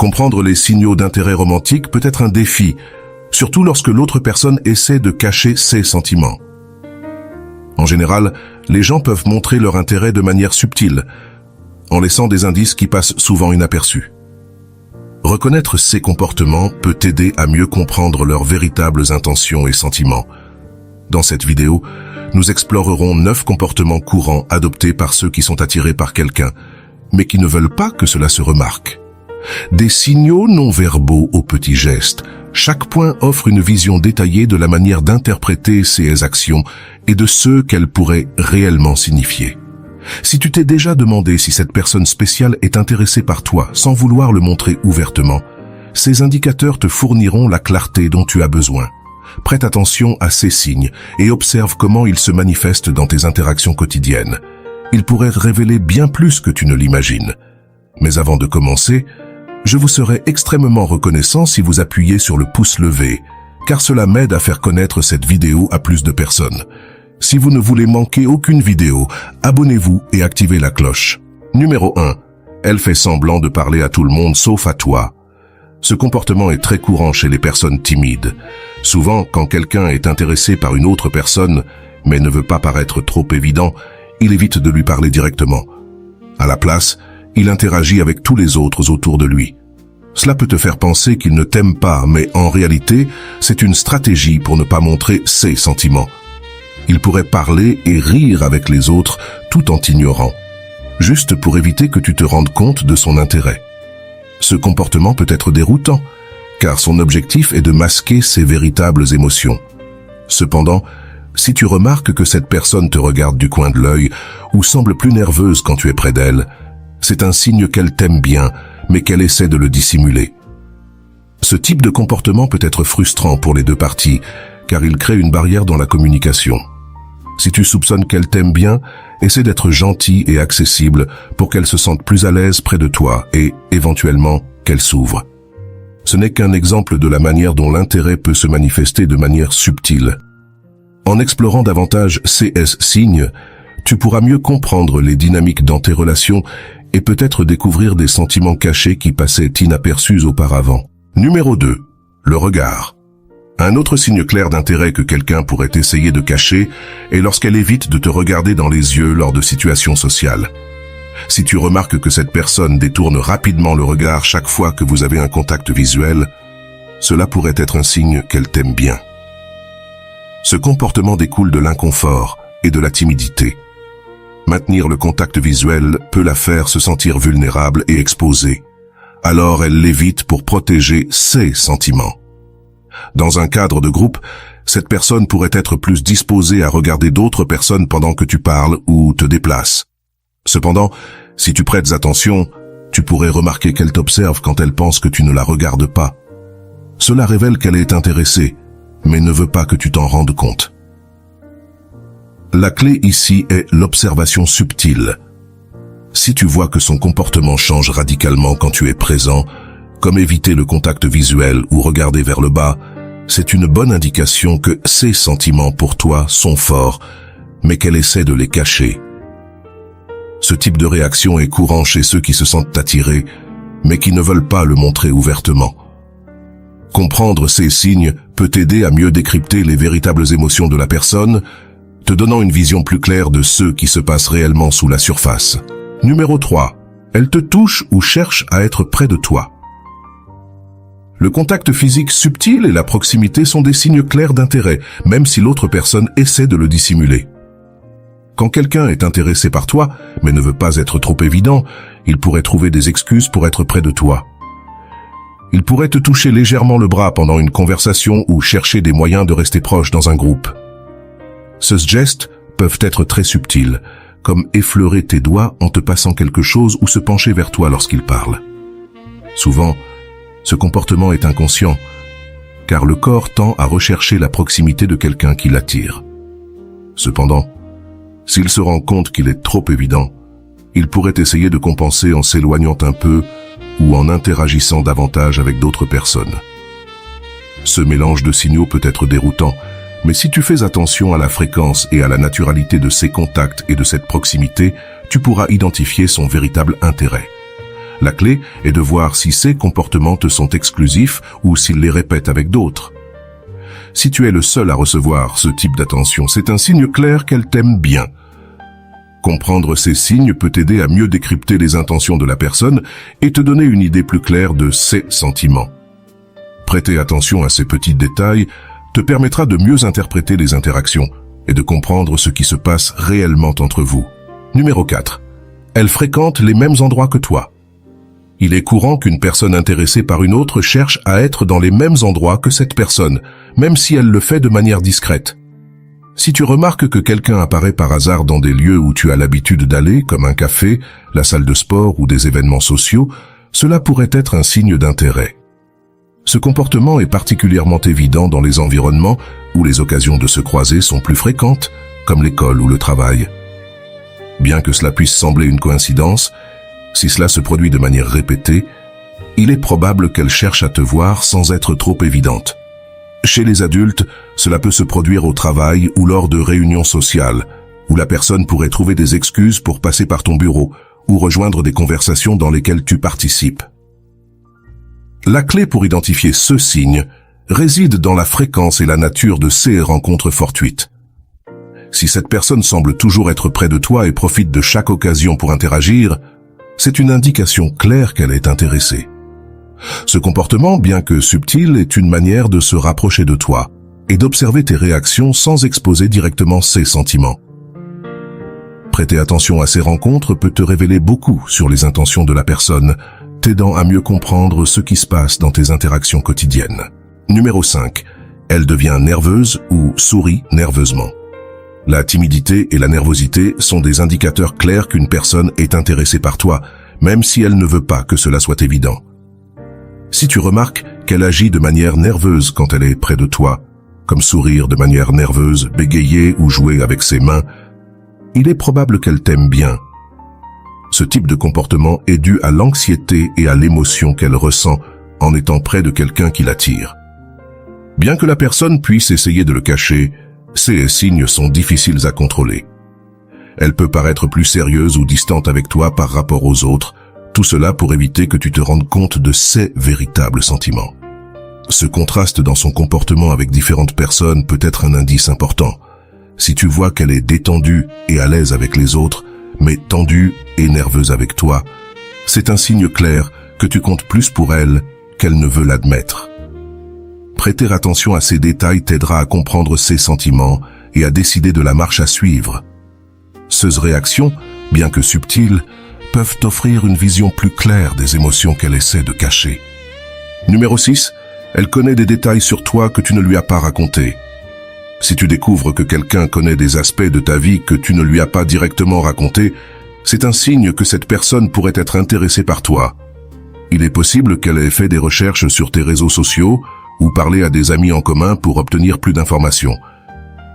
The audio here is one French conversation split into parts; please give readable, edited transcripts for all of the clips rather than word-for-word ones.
Comprendre les signaux d'intérêt romantique peut être un défi, surtout lorsque l'autre personne essaie de cacher ses sentiments. En général, les gens peuvent montrer leur intérêt de manière subtile, en laissant des indices qui passent souvent inaperçus. Reconnaître ces comportements peut t'aider à mieux comprendre leurs véritables intentions et sentiments. Dans cette vidéo, nous explorerons 9 comportements courants adoptés par ceux qui sont attirés par quelqu'un, mais qui ne veulent pas que cela se remarque. Des signaux non-verbaux aux petits gestes. Chaque point offre une vision détaillée de la manière d'interpréter ces actions et de ce qu'elles pourraient réellement signifier. Si tu t'es déjà demandé si cette personne spéciale est intéressée par toi sans vouloir le montrer ouvertement, ces indicateurs te fourniront la clarté dont tu as besoin. Prête attention à ces signes et observe comment ils se manifestent dans tes interactions quotidiennes. Ils pourraient révéler bien plus que tu ne l'imagines. Mais avant de commencer, je vous serais extrêmement reconnaissant si vous appuyez sur le pouce levé, car cela m'aide à faire connaître cette vidéo à plus de personnes. Si vous ne voulez manquer aucune vidéo, abonnez-vous et activez la cloche. Numéro 1. Elle fait semblant de parler à tout le monde sauf à toi. Ce comportement est très courant chez les personnes timides. Souvent, quand quelqu'un est intéressé par une autre personne, mais ne veut pas paraître trop évident, il évite de lui parler directement. À la place, il interagit avec tous les autres autour de lui. Cela peut te faire penser qu'il ne t'aime pas, mais en réalité, c'est une stratégie pour ne pas montrer ses sentiments. Il pourrait parler et rire avec les autres tout en t'ignorant, juste pour éviter que tu te rendes compte de son intérêt. Ce comportement peut être déroutant, car son objectif est de masquer ses véritables émotions. Cependant, si tu remarques que cette personne te regarde du coin de l'œil ou semble plus nerveuse quand tu es près d'elle, c'est un signe qu'elle t'aime bien, mais qu'elle essaie de le dissimuler. Ce type de comportement peut être frustrant pour les deux parties, car il crée une barrière dans la communication. Si tu soupçonnes qu'elle t'aime bien, essaie d'être gentil et accessible pour qu'elle se sente plus à l'aise près de toi et, éventuellement, qu'elle s'ouvre. Ce n'est qu'un exemple de la manière dont l'intérêt peut se manifester de manière subtile. En explorant davantage ces signes, tu pourras mieux comprendre les dynamiques dans tes relations et peut-être découvrir des sentiments cachés qui passaient inaperçus auparavant. Numéro 2. Le regard. Un autre signe clair d'intérêt que quelqu'un pourrait essayer de cacher est lorsqu'elle évite de te regarder dans les yeux lors de situations sociales. Si tu remarques que cette personne détourne rapidement le regard chaque fois que vous avez un contact visuel, cela pourrait être un signe qu'elle t'aime bien. Ce comportement découle de l'inconfort et de la timidité. Maintenir le contact visuel peut la faire se sentir vulnérable et exposée. Alors elle l'évite pour protéger ses sentiments. Dans un cadre de groupe, cette personne pourrait être plus disposée à regarder d'autres personnes pendant que tu parles ou te déplaces. Cependant, si tu prêtes attention, tu pourrais remarquer qu'elle t'observe quand elle pense que tu ne la regardes pas. Cela révèle qu'elle est intéressée, mais ne veut pas que tu t'en rendes compte. La clé ici est l'observation subtile. Si tu vois que son comportement change radicalement quand tu es présent, comme éviter le contact visuel ou regarder vers le bas, c'est une bonne indication que ses sentiments pour toi sont forts, mais qu'elle essaie de les cacher. Ce type de réaction est courant chez ceux qui se sentent attirés, mais qui ne veulent pas le montrer ouvertement. Comprendre ces signes peut t'aider à mieux décrypter les véritables émotions de la personne, te donnant une vision plus claire de ce qui se passe réellement sous la surface. Numéro 3. Elle te touche ou cherche à être près de toi. Le contact physique subtil et la proximité sont des signes clairs d'intérêt, même si l'autre personne essaie de le dissimuler. Quand quelqu'un est intéressé par toi, mais ne veut pas être trop évident, il pourrait trouver des excuses pour être près de toi. Il pourrait te toucher légèrement le bras pendant une conversation ou chercher des moyens de rester proche dans un groupe. Ces gestes peuvent être très subtils, comme effleurer tes doigts en te passant quelque chose ou se pencher vers toi lorsqu'il parle. Souvent, ce comportement est inconscient, car le corps tend à rechercher la proximité de quelqu'un qui l'attire. Cependant, s'il se rend compte qu'il est trop évident, il pourrait essayer de compenser en s'éloignant un peu ou en interagissant davantage avec d'autres personnes. Ce mélange de signaux peut être déroutant, mais si tu fais attention à la fréquence et à la naturalité de ces contacts et de cette proximité, tu pourras identifier son véritable intérêt. La clé est de voir si ces comportements te sont exclusifs ou s'ils les répètent avec d'autres. Si tu es le seul à recevoir ce type d'attention, c'est un signe clair qu'elle t'aime bien. Comprendre ces signes peut t'aider à mieux décrypter les intentions de la personne et te donner une idée plus claire de ses sentiments. Prêter attention à ces petits détails te permettra de mieux interpréter les interactions et de comprendre ce qui se passe réellement entre vous. Numéro 4. Elle fréquente les mêmes endroits que toi. Il est courant qu'une personne intéressée par une autre cherche à être dans les mêmes endroits que cette personne, même si elle le fait de manière discrète. Si tu remarques que quelqu'un apparaît par hasard dans des lieux où tu as l'habitude d'aller, comme un café, la salle de sport ou des événements sociaux, cela pourrait être un signe d'intérêt. Ce comportement est particulièrement évident dans les environnements où les occasions de se croiser sont plus fréquentes, comme l'école ou le travail. Bien que cela puisse sembler une coïncidence, si cela se produit de manière répétée, il est probable qu'elle cherche à te voir sans être trop évidente. Chez les adultes, cela peut se produire au travail ou lors de réunions sociales, où la personne pourrait trouver des excuses pour passer par ton bureau ou rejoindre des conversations dans lesquelles tu participes. La clé pour identifier ce signe réside dans la fréquence et la nature de ces rencontres fortuites. Si cette personne semble toujours être près de toi et profite de chaque occasion pour interagir, c'est une indication claire qu'elle est intéressée. Ce comportement, bien que subtil, est une manière de se rapprocher de toi et d'observer tes réactions sans exposer directement ses sentiments. Prêter attention à ces rencontres peut te révéler beaucoup sur les intentions de la personne, t'aidant à mieux comprendre ce qui se passe dans tes interactions quotidiennes. Numéro 5. Elle devient nerveuse ou sourit nerveusement. La timidité et la nervosité sont des indicateurs clairs qu'une personne est intéressée par toi, même si elle ne veut pas que cela soit évident. Si tu remarques qu'elle agit de manière nerveuse quand elle est près de toi, comme sourire de manière nerveuse, bégayer ou jouer avec ses mains, il est probable qu'elle t'aime bien. Ce type de comportement est dû à l'anxiété et à l'émotion qu'elle ressent en étant près de quelqu'un qui l'attire. Bien que la personne puisse essayer de le cacher, ces signes sont difficiles à contrôler. Elle peut paraître plus sérieuse ou distante avec toi par rapport aux autres, tout cela pour éviter que tu te rendes compte de ses véritables sentiments. Ce contraste dans son comportement avec différentes personnes peut être un indice important. Si tu vois qu'elle est détendue et à l'aise avec les autres, mais tendue et nerveuse avec toi, c'est un signe clair que tu comptes plus pour elle qu'elle ne veut l'admettre. Prêter attention à ces détails t'aidera à comprendre ses sentiments et à décider de la marche à suivre. Ces réactions, bien que subtiles, peuvent t'offrir une vision plus claire des émotions qu'elle essaie de cacher. Numéro 6. Elle connaît des détails sur toi que tu ne lui as pas racontés. Si tu découvres que quelqu'un connaît des aspects de ta vie que tu ne lui as pas directement racontés, c'est un signe que cette personne pourrait être intéressée par toi. Il est possible qu'elle ait fait des recherches sur tes réseaux sociaux ou parlé à des amis en commun pour obtenir plus d'informations.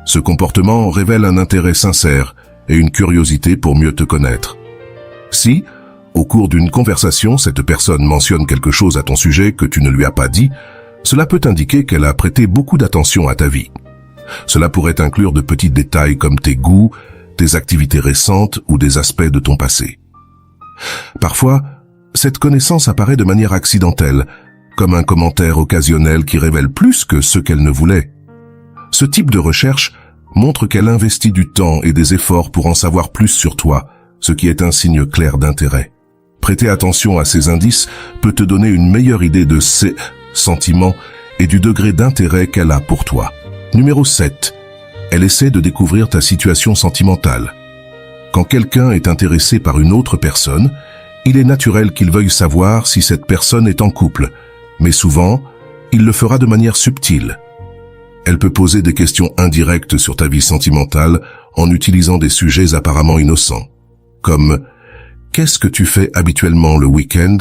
Ce comportement révèle un intérêt sincère et une curiosité pour mieux te connaître. Si, au cours d'une conversation, cette personne mentionne quelque chose à ton sujet que tu ne lui as pas dit, cela peut indiquer qu'elle a prêté beaucoup d'attention à ta vie. Cela pourrait inclure de petits détails comme tes goûts, tes activités récentes ou des aspects de ton passé. Parfois, cette connaissance apparaît de manière accidentelle, comme un commentaire occasionnel qui révèle plus que ce qu'elle ne voulait. Ce type de recherche montre qu'elle investit du temps et des efforts pour en savoir plus sur toi, ce qui est un signe clair d'intérêt. Prêter attention à ces indices peut te donner une meilleure idée de ses sentiments et du degré d'intérêt qu'elle a pour toi. Numéro 7. Elle essaie de découvrir ta situation sentimentale. Quand quelqu'un est intéressé par une autre personne, il est naturel qu'il veuille savoir si cette personne est en couple, mais souvent, il le fera de manière subtile. Elle peut poser des questions indirectes sur ta vie sentimentale en utilisant des sujets apparemment innocents, comme « Qu'est-ce que tu fais habituellement le week-end »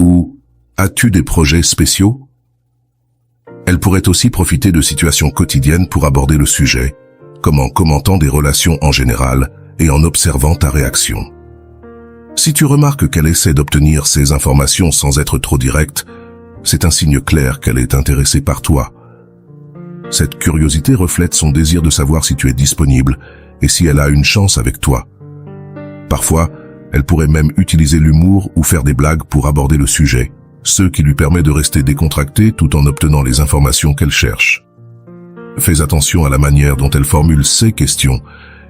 ou « As-tu des projets spéciaux ?» Elle pourrait aussi profiter de situations quotidiennes pour aborder le sujet, comme en commentant des relations en général et en observant ta réaction. Si tu remarques qu'elle essaie d'obtenir ces informations sans être trop directe, c'est un signe clair qu'elle est intéressée par toi. Cette curiosité reflète son désir de savoir si tu es disponible et si elle a une chance avec toi. Parfois, Elle pourrait même utiliser l'humour ou faire des blagues pour aborder le sujet, ce qui lui permet de rester décontractée tout en obtenant les informations qu'elle cherche. Fais attention à la manière dont elle formule ses questions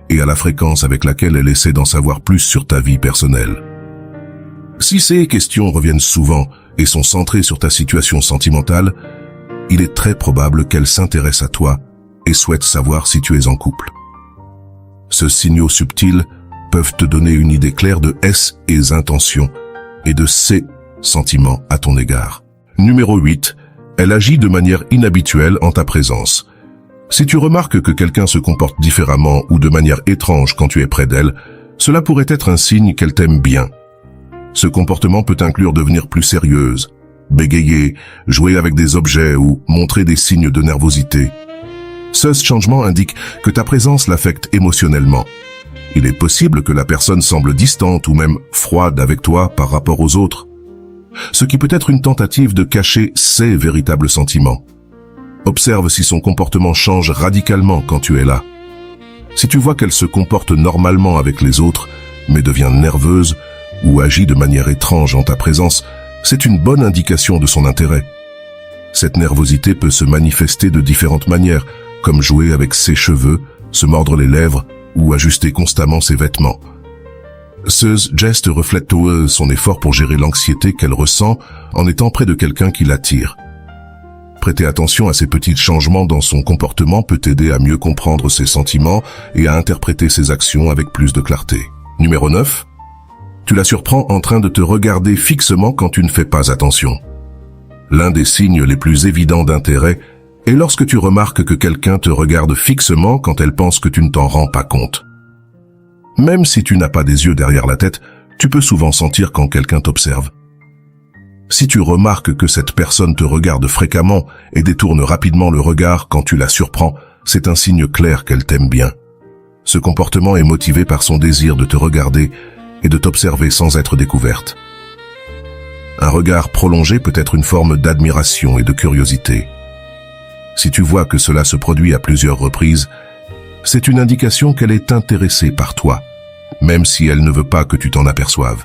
et à la fréquence avec laquelle elle essaie d'en savoir plus sur ta vie personnelle. Si ces questions reviennent souvent et sont centrées sur ta situation sentimentale, il est très probable qu'elle s'intéresse à toi et souhaite savoir si tu es en couple. Ces signaux subtils peuvent te donner une idée claire de ses intentions et de ses sentiments à ton égard. Numéro 8. Elle agit de manière inhabituelle en ta présence. Si tu remarques que quelqu'un se comporte différemment ou de manière étrange quand tu es près d'elle, cela pourrait être un signe qu'elle t'aime bien. Ce comportement peut inclure devenir plus sérieuse, bégayer, jouer avec des objets ou montrer des signes de nervosité. Ce changement indique que ta présence l'affecte émotionnellement. Il est possible que la personne semble distante ou même froide avec toi par rapport aux autres, ce qui peut être une tentative de cacher ses véritables sentiments. Observe si son comportement change radicalement quand tu es là. Si tu vois qu'elle se comporte normalement avec les autres, mais devient nerveuse ou agit de manière étrange en ta présence, c'est une bonne indication de son intérêt. Cette nervosité peut se manifester de différentes manières, comme jouer avec ses cheveux, se mordre les lèvres ou ajuster constamment ses vêtements. Ce geste reflète son effort pour gérer l'anxiété qu'elle ressent en étant près de quelqu'un qui l'attire. Prêter attention à ces petits changements dans son comportement peut t'aider à mieux comprendre ses sentiments et à interpréter ses actions avec plus de clarté. Numéro 9. Tu la surprends en train de te regarder fixement quand tu ne fais pas attention. L'un des signes les plus évidents d'intérêt est lorsque tu remarques que quelqu'un te regarde fixement quand elle pense que tu ne t'en rends pas compte. Même si tu n'as pas des yeux derrière la tête, tu peux souvent sentir quand quelqu'un t'observe. Si tu remarques que cette personne te regarde fréquemment et détourne rapidement le regard quand tu la surprends, c'est un signe clair qu'elle t'aime bien. Ce comportement est motivé par son désir de te regarder et de t'observer sans être découverte. Un regard prolongé peut être une forme d'admiration et de curiosité. Si tu vois que cela se produit à plusieurs reprises, c'est une indication qu'elle est intéressée par toi, même si elle ne veut pas que tu t'en aperçoives.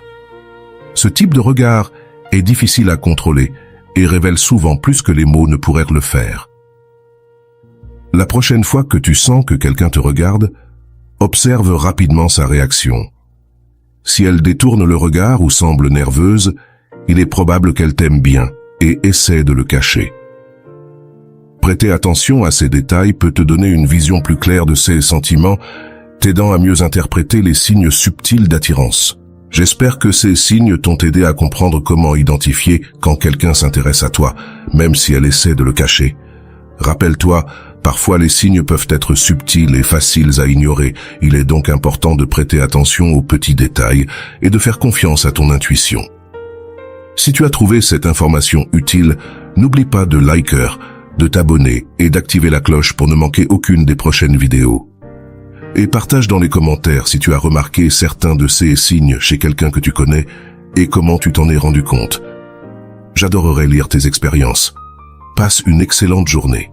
Ce type de regard est difficile à contrôler et révèle souvent plus que les mots ne pourraient le faire. La prochaine fois que tu sens que quelqu'un te regarde, observe rapidement sa réaction. Si elle détourne le regard ou semble nerveuse, il est probable qu'elle t'aime bien et essaie de le cacher. Prêter attention à ces détails peut te donner une vision plus claire de ses sentiments, t'aidant à mieux interpréter les signes subtils d'attirance. J'espère que ces signes t'ont aidé à comprendre comment identifier quand quelqu'un s'intéresse à toi, même si elle essaie de le cacher. Rappelle-toi, parfois les signes peuvent être subtils et faciles à ignorer. Il est donc important de prêter attention aux petits détails et de faire confiance à ton intuition. Si tu as trouvé cette information utile, n'oublie pas de liker, de t'abonner et d'activer la cloche pour ne manquer aucune des prochaines vidéos. Et partage dans les commentaires si tu as remarqué certains de ces signes chez quelqu'un que tu connais et comment tu t'en es rendu compte. J'adorerais lire tes expériences. Passe une excellente journée.